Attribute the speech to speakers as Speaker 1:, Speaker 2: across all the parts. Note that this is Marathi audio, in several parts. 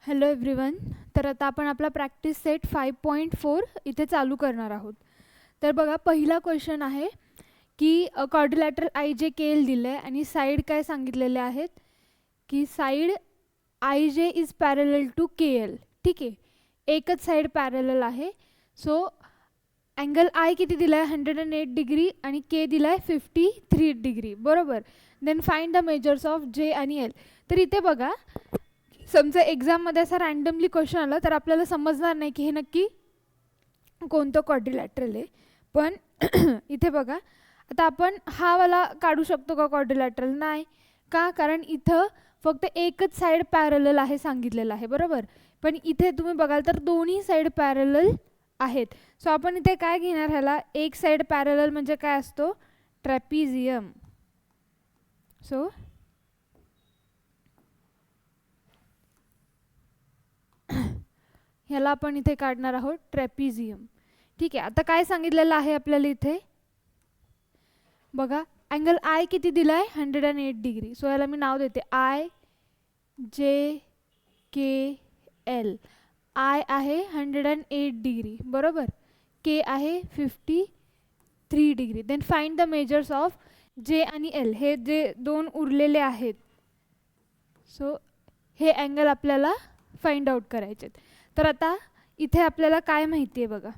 Speaker 1: Hello everyone. तर आता आपण आपला प्रॅक्टिस सेट 5.4 इथे चालू करणार आहोत. तर बघा, पहिला क्वेश्चन आहे की क्वाड्रिलॅटरल आय जे के एल दिलं आहे आणि साईड काय सांगितलेले आहेत की side I J is parallel to K L. ठीक आहे, एकच साईड पॅरलल आहे. सो अँगल आय किती दिला आहे 108 डिग्री आणि के दिला आहे 53 डिग्री. बरोबर. Then find the measures of J आणि एल. तर इथे बघा, समजा एक्झाममध्ये असा रँडमली क्वेश्चन आला तर आपल्याला समजणार नाही की हे नक्की कोणतं क्वाड्रिलॅटरल आहे. पण इथे बघा, आता आपण हा वाला काढू शकतो का क्वाड्रिलॅटरल? नाही. का? कारण इथं फक्त एकच साईड पॅरलल आहे सांगितलेलं आहे. बरोबर. पण इथे तुम्ही बघाल तर दोन्ही साईड पॅरलल आहेत. सो आपण इथे काय घेणार? ह्याला एक साईड पॅरलल म्हणजे काय असतो? ट्रॅपिझियम. सो ह्याला आपण इथे काढणार आहोत ट्रॅपिझियम. ठीक आहे. आता काय सांगितलेलं आहे आपल्याला इथे बघा, अँगल आय किती दिला आहे 108 डिग्री. सो याला मी नाव देते आय जे के एल. आय आहे 108 डिग्री. बरोबर. के आहे 53 degree. Then find the measures of J आणि एल. हे जे दोन उरलेले आहेत, सो हे अँगल आपल्याला फाइंड आउट करायचे. तर आता इथे आपल्याला काय माहिती आहे बघा,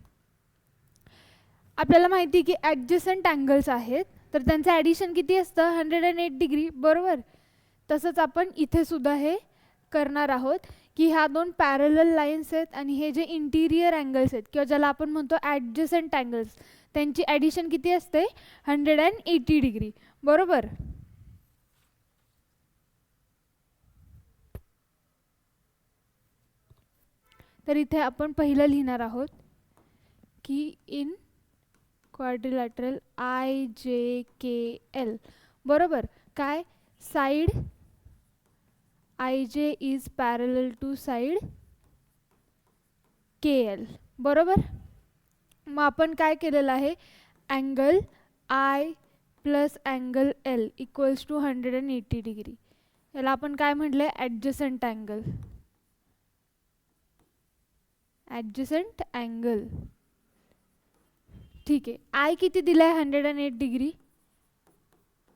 Speaker 1: आपल्याला माहिती आहे की ॲडजसंट अँगल्स आहेत तर त्यांचं ॲडिशन किती असतं 108 डिग्री. बरोबर. तसंच आपण इथे सुद्धा हे करणार आहोत की ह्या दोन पॅरलल लाईन्स आहेत आणि हे जे इंटिरियर अँगल्स आहेत किंवा ज्याला आपण म्हणतो ॲडजसंट अँगल्स, त्यांची ॲडिशन किती असते 180 डिग्री. बरोबर. तर इथे आपण पहिलं लिहिणार आहोत की इन क्वाड्रिलॅटरल आय जे के एल. बरोबर. काय? Side I J is parallel to side K L. बरोबर. मग आपण काय केलेलं आहे, angle I plus angle L equals to 180 degree. याला आपण काय म्हटलं? Adjacent angle. Adjacent angle. ठीक आहे. आय किती दिला आहे 108 degree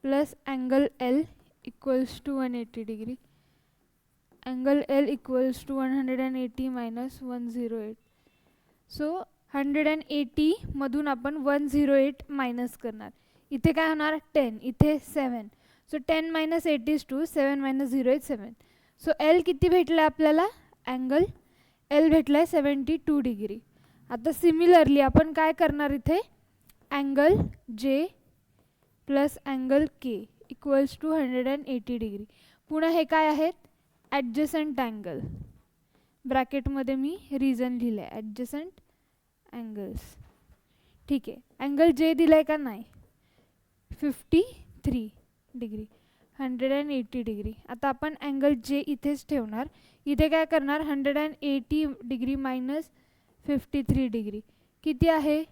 Speaker 1: plus angle L equals to 180 degree. Angle L equals to 180 minus 108. So 180 मधून आपण 108 मायनस करणार. इथे काय होणार? 10. इथे 7. So 10 minus 8 is 2. 7 minus 0 is 7. So L किती भेटलं आहे आपल्याला? अँगल एल भेटला आहे 72 डिग्री. आता सिमिलरली आपण काय करणार इथे? Angle J plus angle K equals to 180 degree. पुन्हा हे काय आहेत? ॲडजसंट अँगल. ब्रॅकेटमध्ये मी रिझन लिहिलं आहे ॲडजसंट अँगल्स. ठीक आहे. अँगल जे दिलं आहे का? नाही. 53 डिग्री, 180 डिग्री. आता आपण अँगल जे इथेच ठेवणार. इथे काय करणार? 180 डिग्री मायनस 53 डिग्री किती आहे?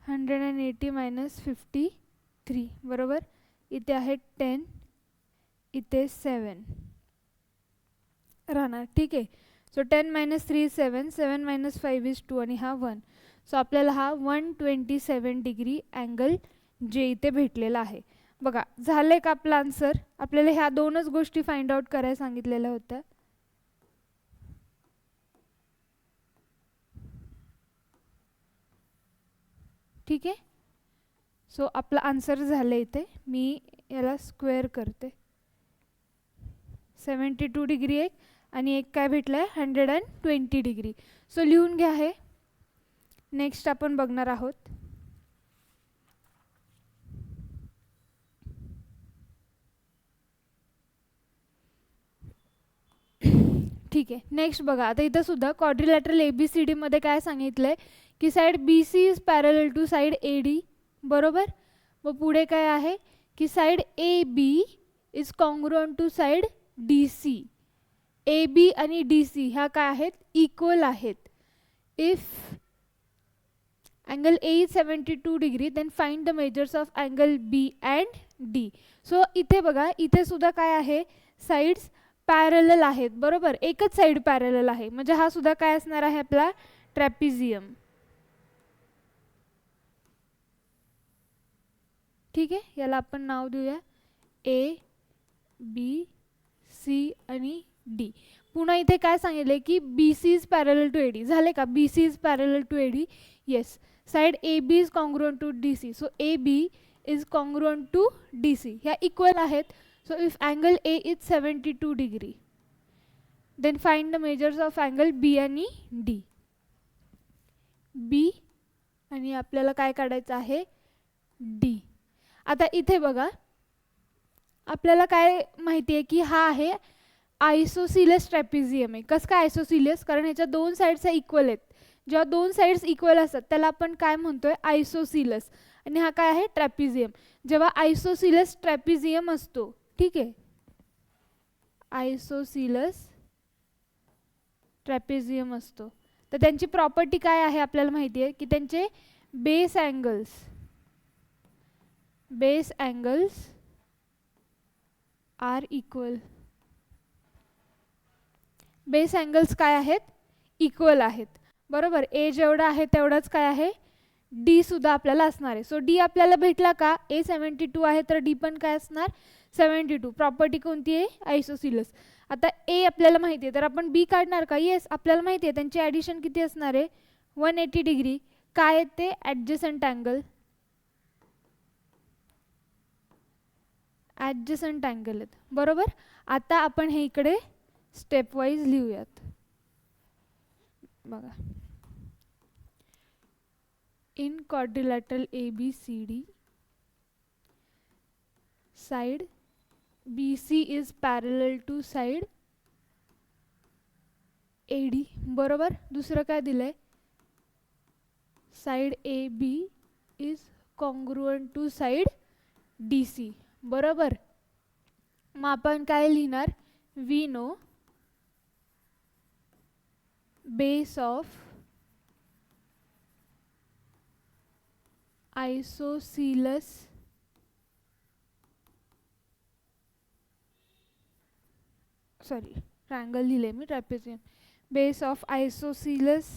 Speaker 1: 180 मायनस 53. बरोबर. इथे आहे 10, इथे 7 राहणार. ठीक आहे. So 10 minus 3 is 7. 7 minus 5 is 2 आणि हा 1. सो आपल्याला हा 127 डिग्री अँगल जे इथे भेटलेला आहे. बघा, झालं का आपलं आन्सर? आपल्याला ह्या दोनच गोष्टी फाइंड आउट करायला सांगितलेल्या होत्या. ठीक आहे. सो आपला आन्सर झालं. इथे मी याला स्क्वेअर करते. 72 डिग्री एक आणि एक काय भेटलं आहे 120 डिग्री. सो लिहून घ्या हे. नेक्स्ट आपण बघणार आहोत ठीक आहे. नेक्स्ट बघा, आता इथं सुद्धा क्वाड्रिलॅटरल ABCD मध्ये काय सांगितलंय की side BC is parallel to side AD. बरोबर. मग पुढे काय आहे की side AB is congruent to side DC. AB आणि DC ह्या काय आहेत? इक्वल आहेत. If angle A is 72 degree then find the measures of angle B and D. So इथे बघा, इथे सुद्धा काय आहे? साईड्स पॅरलल आहेत, बरोबर, एकच साईड पॅरलल आहे, म्हणजे हा सुद्धा काय असणार आहे आपला ट्रॅपिझियम. ठीक आहे, याला आपण नाव देऊया ए बी सी आणि डी. पुन्हा इथे काय सांगितले की B C is parallel to AD. झाले का? B C is parallel to AD. Yes. Side A B is congruent to D C. So A B is congruent to D C. ह्या इक्वल आहेत. So if angle A is 72 degree, then find the measures of angle B आणि डी. बी आणि आपल्याला काय काढायचं आहे? डी. आता इथे बघा, आपल्याला काय माहिती आहे की हा आहे आयसोसिलस ट्रॅपिझियम आहे. कसं काय आयसोसिलस? कारण ह्याच्या दोन साईड्स इक्वल आहेत. जेव्हा दोन साईड्स इक्वल असतात त्याला आपण काय म्हणतोय? आयसोसिलस. आणि हा काय आहे? ट्रॅपिझियम. जेव्हा आयसोसिलस ट्रॅपिझियम असतो, ठीक आहे, आयसोसिलस ट्रॅपिझियम असतो, तर त्यांची प्रॉपर्टी काय आहे आपल्याला माहिती आहे की त्यांचे base angles are equal. Base angles काय आहेत? इक्वल आहेत, बरोबर. ए जेवढा आहे तेवढाच काय आहे? डी सुद्धा आपल्याला असणार आहे. सो डी आपल्याला भेटला का? ए 72 आहे तर डी पण काय असणार? 72. प्रॉपर्टी कोणती आहे? आयसोसिलस. आता ए आपल्याला माहिती आहे तर आपण बी काढणार का? येस, आपल्याला माहिती आहे त्यांची ॲडिशन किती असणार आहे? 180 डिग्री. काय आहे ते? ॲडजसंट अँगल. ॲडजसंट अँगल आहेत, बरोबर. आता आपण हे इकडे स्टेप वाईज लिहूयात. बघा, in quadrilateral A B C D, side B C is parallel to side A D, बरोबर. दुसरं काय दिलंय? Side A B is congruent to side D C, बरोबर. मग आपण काय लिहिणार? We know base of isosceles triangle लिहिले मी, trapezium. Base of isosceles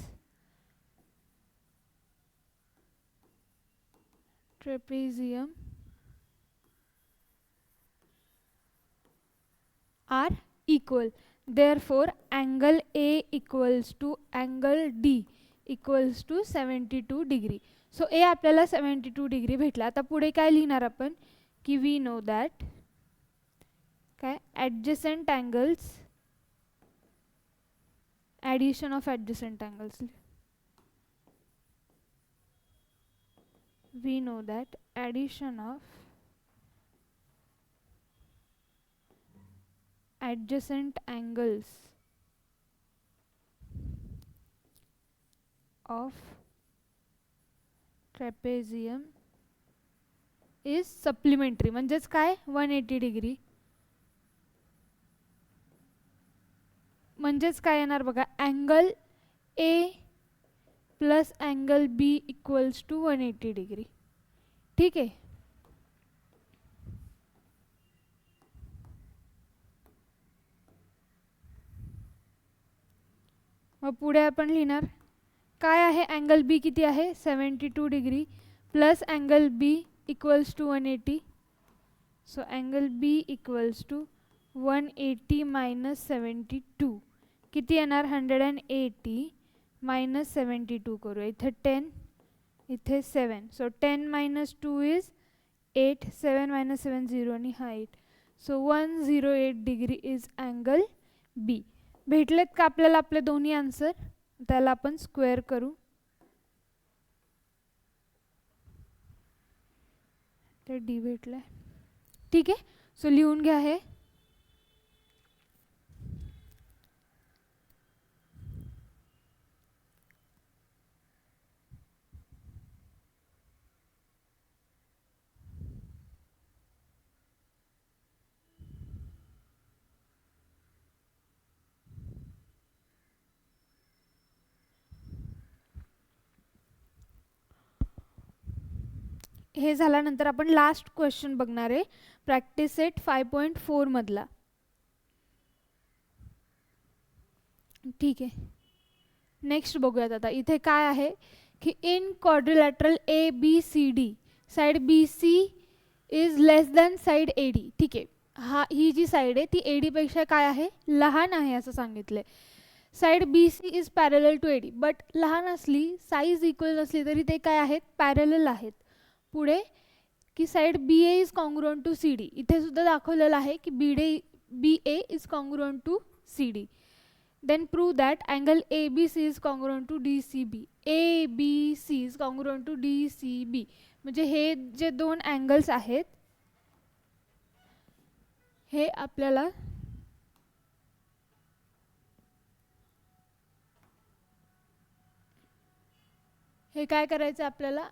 Speaker 1: trapezium are equal. Therefore, angle A equals to angle D equals to 72 degree. So A आपल्याला 72 डिग्री भेटला. आता पुढे काय लिहिणार आपण की we know that काय adjacent angles, addition of adjacent angles. We know that addition of adjacent angles of trapezium is supplementary. म्हणजेच काय? 180 डिग्री. म्हणजेच काय येणार बघा? Angle A plus angle B equals to 180 degree. ठीक आहे. मग पुढे आपण लिहिणार काय आहे? अँगल बी किती आहे? 72 degree plus angle B equals to 180. So angle B equals to 180 minus 72 किती येणार? 180 मायनस 72 करू. इथे 10, इथे 7. So 10 minus 2 is 8. 7 मायनस 7 0 आणि हा 8. सो 108 डिग्री इज अँगल बी. भेटलेत का आपल्याला आपले दोन्ही आन्सर? त्याला आपण स्क्वेअर करू. तर डी भेटलाय. ठीक आहे. सो लिहून घ्या हे. हे झाल्यानंतर आपण लास्ट क्वेश्चन बघणार आहे, प्रॅक्टिस सेट 5.4 मधला. ठीक आहे. नेक्स्ट बघूयात आता इथे काय आहे की in quadrilateral ABCD side BC is less than side AD. ठीक आहे, ही जी साईड आहे ती AD पेक्षा काय आहे, लहान आहे असं सांगितलंय. Side BC is parallel to AD, but लहान असली, साईज इक्वल नसली तरी ते काय आहेत, पॅरलल आहेत. पुढे की side BA is congruent to CD, इथे सुद्धा दाखवलेलं आहे की BA is congruent to CD. Then prove that angle ABC is congruent to DCB. ABC is congruent to DCB. म्हणजे हे जे दोन अँगल्स आहेत हे आपल्याला हे काय करायचं आपल्याला,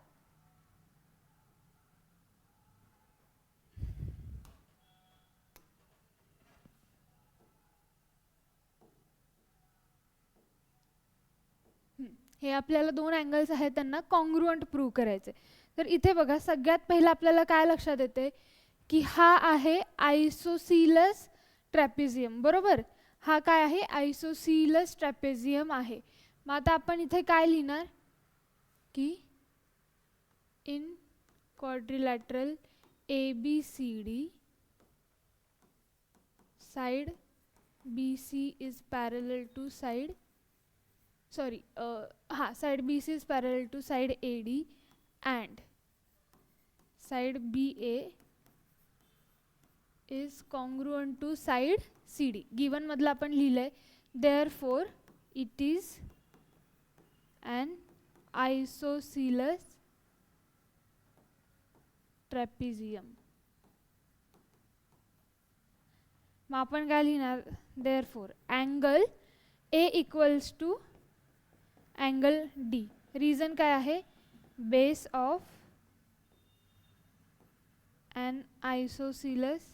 Speaker 1: हे आपल्याला दोन अँगल्स आहेत त्यांना कॉन्ग्रुएंट प्रूव्ह करायचे. तर इथे बघा सगळ्यात पहिलं आपल्याला काय लक्षात येते की हा आहे आयसोसिलस ट्रॅपेझियम, बरोबर. हा काय आहे, आयसोसिलस ट्रॅपेझियम आहे. मग आता आपण इथे काय लिहिणार की in quadrilateral ABCD side BC is parallel to side, sorry, side BC is parallel to side AD and side BA is congruent to side CD. Given मधलं आपण लिहिलंय, therefore it is an isosceles trapezium. मग आपण काय लिहिणार, therefore angle A equals to angle D. Reason काय आहे, base of an isosceles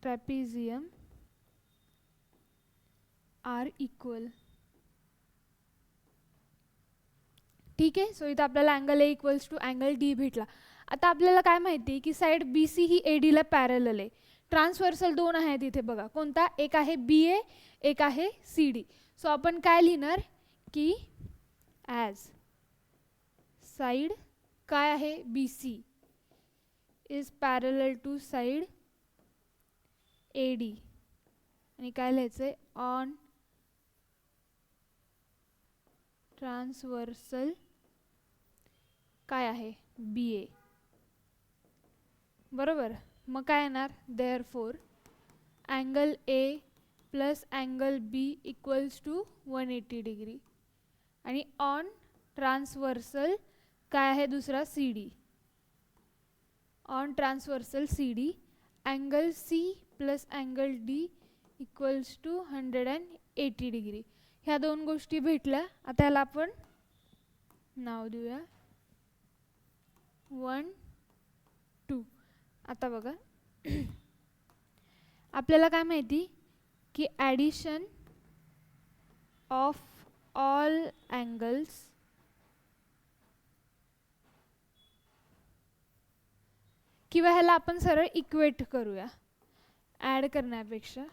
Speaker 1: trapezium are equal. ठीक आहे. सो इथं आपल्याला angle A equals to angle D भेटला. आता आपल्याला काय माहिती की साईड BC ही AD ला पॅरलल आहे. ट्रान्सव्हर्सल दोन आहेत इथे बघा, कोणता, एक आहे BA, एक आहे CD. सो आपण काय लिहिणार की ॲज साईड काय आहे BC is parallel to side AD आणि काय लिहायचंय, ऑन ट्रान्सव्हर्सल काय आहे BA, बरोबर. मग काय येणार, therefore angle A plus angle B equals to 180 degree आणि ऑन ट्रान्सव्हर्सल काय आहे दुसरा CD, on transversal CD angle C plus angle D equals to 180 degree. ह्या दोन गोष्टी भेटल्या. आता ह्याला आपण नाव देऊया 1, 2. आता बघा आपल्याला काय माहिती की ॲडिशन ऑफ ऑल अँगल्स किंवा ह्याला आपण सरळ इक्वेट करूया, ॲड करण्यापेक्षा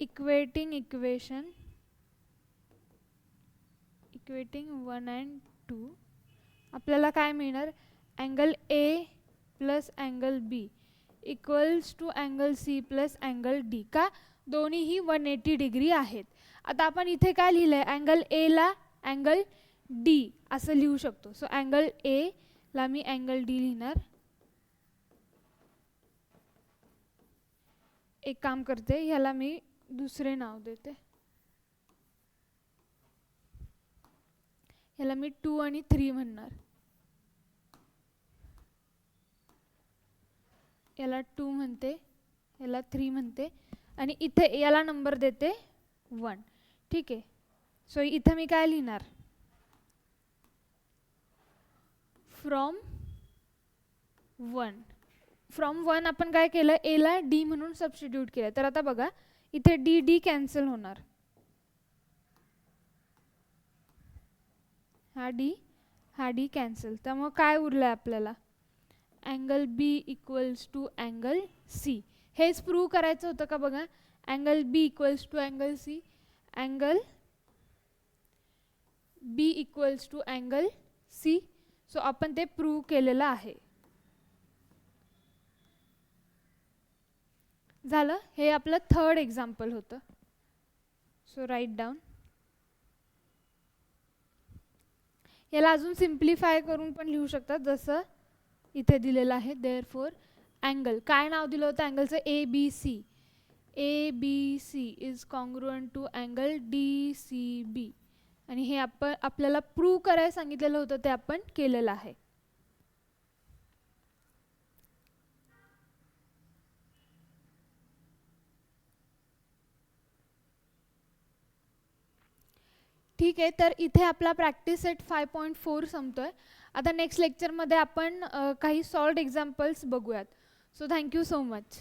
Speaker 1: इक्वेटिंग 1 and 2. आपल्याला काय मिळणार, angle A plus angle B equals to angle C plus angle D. का, दोन्हीही 180 डिग्री आहेत. आता आपण इथे काय लिहिलंय, अँगल A ला अँगल D असं लिहू शकतो. सो अँगल A ला मी अँगल D लिहिणार. एक काम करते, ह्याला मी दुसरे नाव देते, ह्याला मी 2 आणि 3 म्हणणार. याला 2 म्हणते, याला 3 म्हणते आणि इथे याला नंबर देते 1. ठीक आहे. सो इथे मी काय लिहिणार, फ्रॉम 1 आपण काय केलं, A ला D म्हणून सबस्टिट्यूट केलं. तर आता बघा इथे D कॅन्सल होणार, हा D कॅन्सल. त्यामुळे काय उरलंय आपल्याला, angle B equals to angle C. हेच प्रूव्ह करायचं होतं का बघा. Angle B equals to angle C, angle B equals to angle C. So आपण ते प्रूव्ह केलेलं आहे. झालं. हे आपलं थर्ड एक्झाम्पल होतं. So right down. याला अजून सिम्प्लिफाय करून पण लिहू शकतात, जसं इथे दिलेलं आहे. देअरफॉर अँगल, काय नाव दिलं होतं अँगलचं, A B C. A B C is congruent to angle D C B. आणि हे आपल्याला प्रूव्ह करायला सांगितलेलं होतं, ते आपण केलेलं आहे. ठीक आहे. तर इथे आपला प्रॅक्टिस सेट 5.4 संपतोय. आता नेक्स्ट लेक्चरमध्ये आपण काही सॉल्व्ड एक्झाम्पल्स बघूयात. So thank you so much.